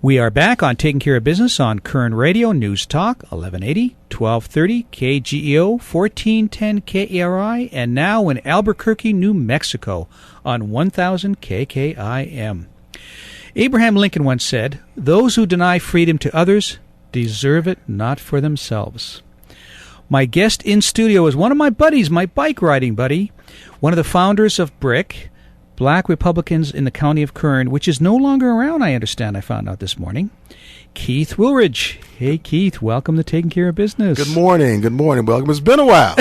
We are back on Taking Care of Business on Kern Radio, News Talk, 1180, 1230, KGEO, 1410 KERI, and now in Albuquerque, New Mexico on 1000 KKIM. Abraham Lincoln once said, "Those who deny freedom to others deserve it not for themselves." My guest in studio is one of my buddies, my bike riding buddy, one of the founders of BRIC, Black Republicans in the County of Kern, which is no longer around, I understand, I found out this morning. Keith Wolaridge. Hey, Keith, welcome to Taking Care of Business. Good morning. Good morning. Welcome. It's been a while.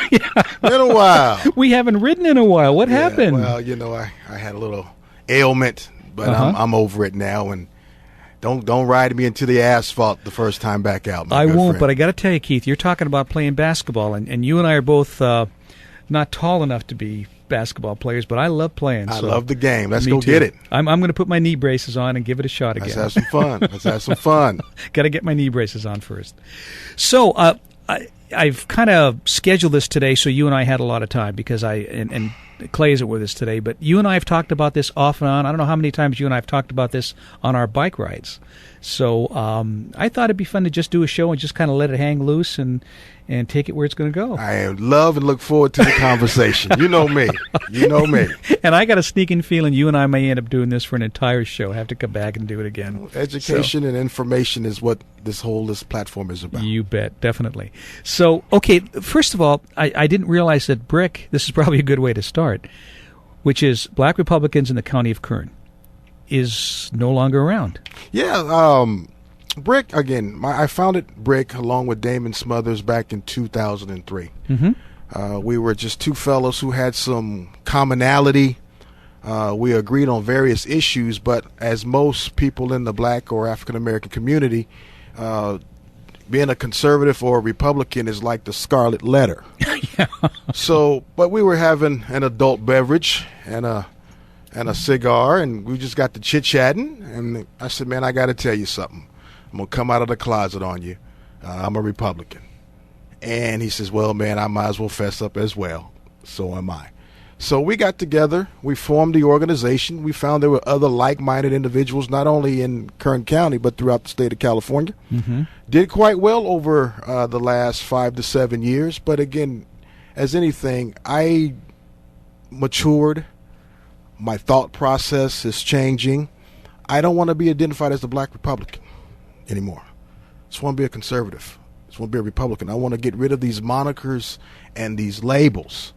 Yeah. Been a while. We haven't ridden in a while. What happened? Well, you know, I had a little ailment, but I'm over it now, and don't ride me into the asphalt the first time back out. I won't, friend. but I got to tell you, Keith, you're talking about playing basketball, and you and I are both not tall enough to be basketball players, but I love playing. I love the game. Let's go too. get it. I'm going to put my knee braces on and give it a shot again. Let's have some fun. Let's have some fun. Got to get my knee braces on first. So I've kind of scheduled this today so you and I had a lot of time because and Clay isn't with us today, but you and I have talked about this off and on. I don't know how many times you and I have talked about this on our bike rides. So I thought it'd be fun to just do a show and just kind of let it hang loose and take it where it's going to go. I love and look forward to the conversation. You know me. You know me. And I got a sneaking feeling you and I may end up doing this for an entire show. Have to come back and do it again. Education and information is what this platform is about. You bet, definitely. So, okay, first of all, I didn't realize that BRIC, this is probably a good way to start, which is Black Republicans in the County of Kern, is no longer around. Yeah, BRIC, again, I founded BRIC along with Damon Smothers back in 2003. Mm-hmm. We were just two fellows who had some commonality. We agreed on various issues, but as most people in the black or African-American community, being a conservative or a Republican is like the scarlet letter. Yeah. So, but we were having an adult beverage and a cigar, and we just got to chit-chatting, and I said, man, I got to tell you something. I'm going to come out of the closet on you. I'm a Republican. And he says, well, man, I might as well fess up as well. So am I. So we got together. We formed the organization. We found there were other like-minded individuals, not only in Kern County, but throughout the state of California. Mm-hmm. Did quite well over the last 5 to 7 years. But again, as anything, I matured. My thought process is changing. I don't want to be identified as the Black Republican anymore. I just want to be a conservative. I just want to be a Republican. I want to get rid of these monikers and these labels.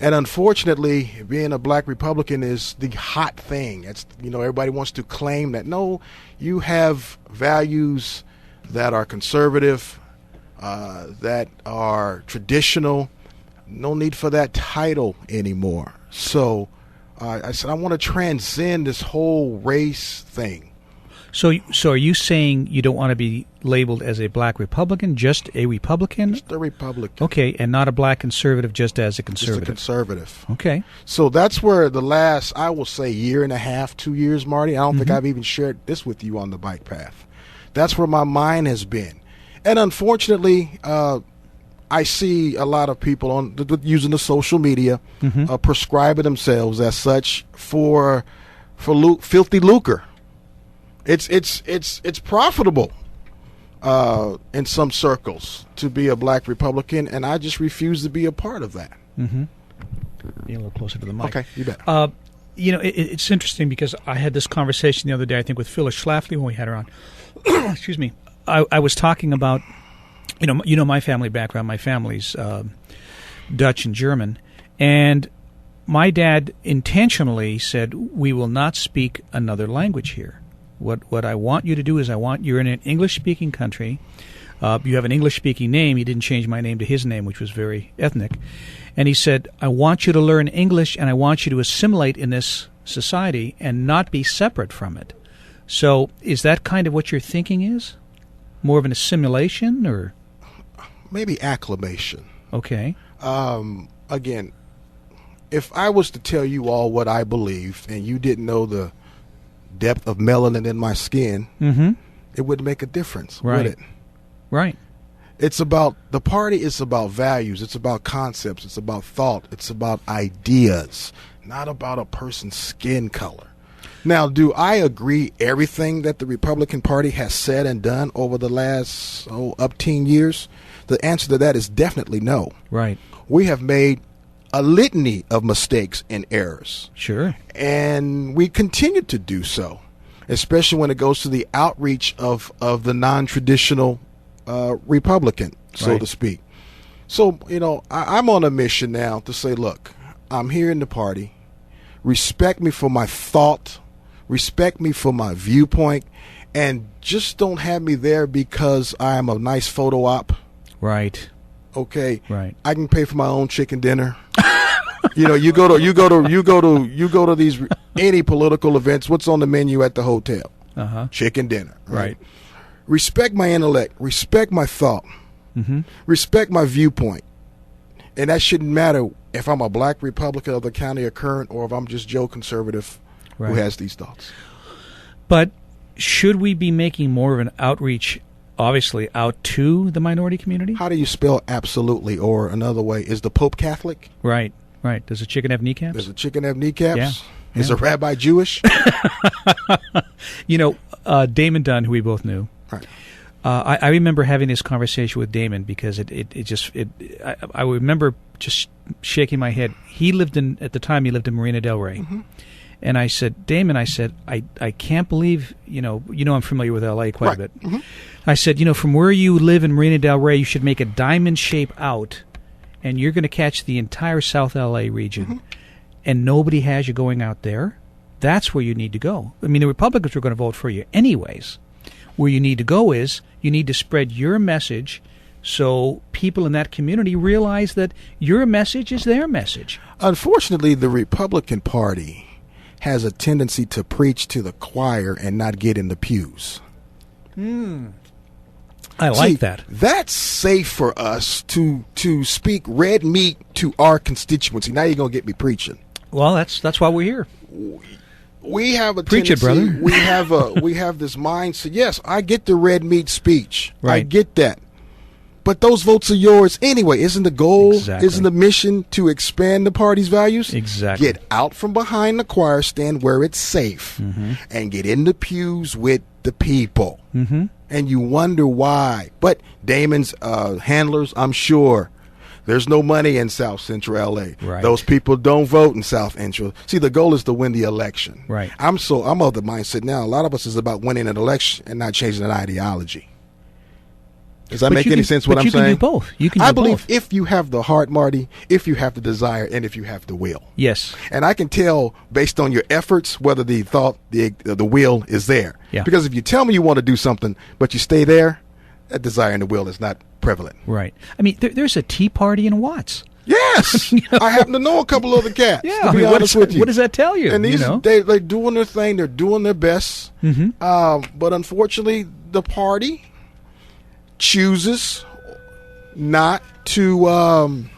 And unfortunately, being a Black Republican is the hot thing. It's, everybody wants to claim that. No, you have values that are conservative, that are traditional. No need for that title anymore. So I said, I want to transcend this whole race thing. So are you saying you don't want to be labeled as a Black Republican, just a Republican? Just a Republican. Okay, and not a Black conservative, just as a conservative. Just a conservative. Okay. So that's where the last, I will say, year and a half, 2 years, Marty, I don't think I've even shared this with you on the bike path. That's where my mind has been. And unfortunately, I see a lot of people using the social media prescribing themselves as such for filthy lucre. It's profitable in some circles to be a Black Republican, and I just refuse to be a part of that. Mm-hmm. Be a little closer to the mic. Okay, you bet. It's interesting because I had this conversation the other day, I think, with Phyllis Schlafly when we had her on. Excuse me. I was talking about, my family background. My family's Dutch and German, and my dad intentionally said, "We will not speak another language here. What I want you to do is you're in an English-speaking country. You have an English-speaking name. He didn't change my name to his name, which was very ethnic. And he said, I want you to learn English, and I want you to assimilate in this society and not be separate from it." So is that kind of what your thinking is? More of an assimilation, or? Maybe acclimation. Okay. Again, if I was to tell you all what I believe and you didn't know the depth of melanin in my skin, it wouldn't make a difference, would it? Right. It's about, the party is about values, it's about concepts, it's about thought, it's about ideas, not about a person's skin color. Now, do I agree everything that the Republican Party has said and done over the last up 10 years? The answer to that is definitely no. Right. We have made a litany of mistakes and errors. Sure. And we continue to do so, especially when it goes to the outreach of the non-traditional Republican, so Right. to speak. So, I'm on a mission now to say, look, I'm here in the party. Respect me for my thought. Respect me for my viewpoint. And just don't have me there because I'm a nice photo op. Right. Okay. Right. I can pay for my own chicken dinner. You go to these any political events. What's on the menu at the hotel? Chicken dinner. Right. Respect my intellect. Respect my thought. Mm-hmm. Respect my viewpoint. And that shouldn't matter if I'm a black Republican of the county of Kern or if I'm just Joe conservative who has these thoughts. But should we be making more of an outreach, obviously, out to the minority community? How do you spell absolutely? Or another way, is the Pope Catholic? Right. Does a chicken have kneecaps? Does a chicken have kneecaps? Yeah. Is a rabbi Jewish? Damon Dunn, who we both knew. Right. I remember having this conversation with Damon because I remember just shaking my head. At the time he lived in Marina Del Rey. Mm-hmm. And I said, Damon, I can't believe, I'm familiar with L.A. quite a bit. Mm-hmm. I said, from where you live in Marina Del Rey, you should make a diamond shape out, and you're going to catch the entire South L.A. region. Mm-hmm. And nobody has you going out there. That's where you need to go. I mean, the Republicans were going to vote for you anyways. Where you need to go is you need to spread your message so people in that community realize that your message is their message. Unfortunately, the Republican Party has a tendency to preach to the choir and not get in the pews. I like that. That's safe for us to speak red meat to our constituency. Now you're going to get me preaching. Well, that's why we're here. We have a Preach tendency, it, brother. we have this mindset. Yes, I get the red meat speech. Right. I get that. But those votes are yours anyway. Isn't the goal, isn't the mission to expand the party's values? Exactly. Get out from behind the choir stand where it's safe and get in the pews with the people. Mm-hmm. And you wonder why. But Damon's handlers, I'm sure, there's no money in South Central L.A. Right. Those people don't vote in South Central. See, the goal is to win the election. Right. I'm of the mindset now. A lot of us is about winning an election and not changing an ideology. Does that make any sense? What I'm saying? You can do both. I believe if you have the heart, Marty, if you have the desire, and if you have the will. Yes. And I can tell based on your efforts whether the thought, the will is there. Yeah. Because if you tell me you want to do something, but you stay there, that desire and the will is not prevalent. Right. I mean, there's a tea party in Watts. Yes. I happen to know a couple other cats. Yeah. To be honest with you. What does that tell you? And these, they're doing their thing. They're doing their best. Mm-hmm. But unfortunately, the party chooses not to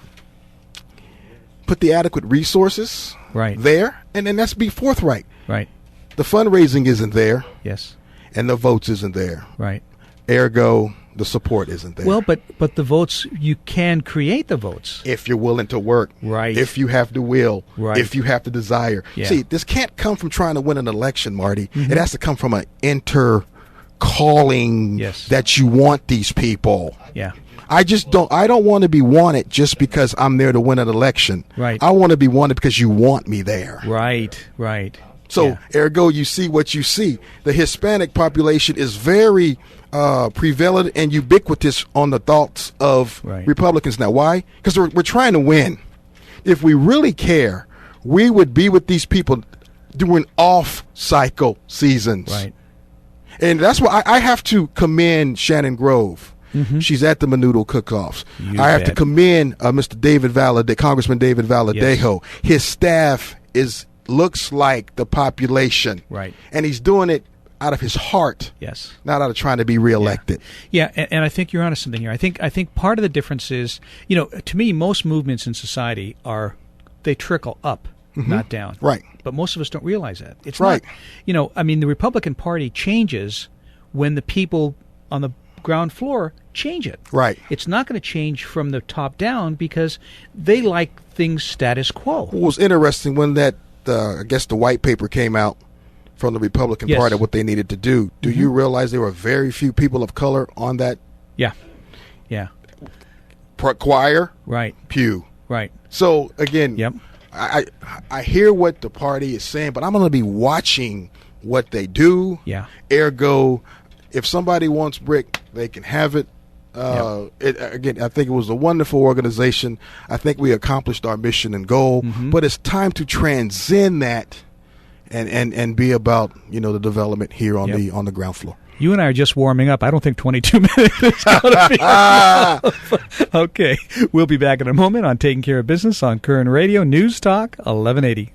put the adequate resources there. And let's be forthright. Right. The fundraising isn't there. Yes. And the votes isn't there. Right. Ergo, the support isn't there. Well, but the votes, you can create the votes. If you're willing to work. Right. If you have the will. Right. If you have the desire. Yeah. See, this can't come from trying to win an election, Marty. It has to come from an calling that you want these people. Yeah. I don't want to be wanted just because I'm there to win an election. Right. I want to be wanted because you want me there. Right. So, ergo, you see what you see. The Hispanic population is very prevalent and ubiquitous on the thoughts of Republicans now. Why? Because we're trying to win. If we really care, we would be with these people during off-cycle seasons. Right. And that's why I have to commend Shannon Grove. Mm-hmm. She's at the Menudo cook-offs. I have to commend Mr. David Valadez, Congressman David Valadejo. Yes. His staff looks like the population. Right. And he's doing it out of his heart. Yes. Not out of trying to be reelected. Yeah, and I think you're onto something here. I think part of the difference is, to me, most movements in society they trickle up, not down. Right. But most of us don't realize that. It's right. Not, the Republican Party changes when the people on the ground floor change it. Right. It's not going to change from the top down because they like things status quo. What was interesting when I guess the white paper came out from the Republican Yes. Party what they needed to do. Do you realize there were very few people of color on that Yeah. choir Right. pew? Right. So again, Yep. I hear what the party is saying, but I'm going to be watching what they do. Yeah. Ergo, if somebody wants brick, they can have it. Again, I think it was a wonderful organization. I think we accomplished our mission and goal, but it's time to transcend that and be about, the development here on the ground floor. You and I are just warming up. I don't think 22 minutes is going to be enough. Okay. We'll be back in a moment on Taking Care of Business on Kern Radio News Talk 1180.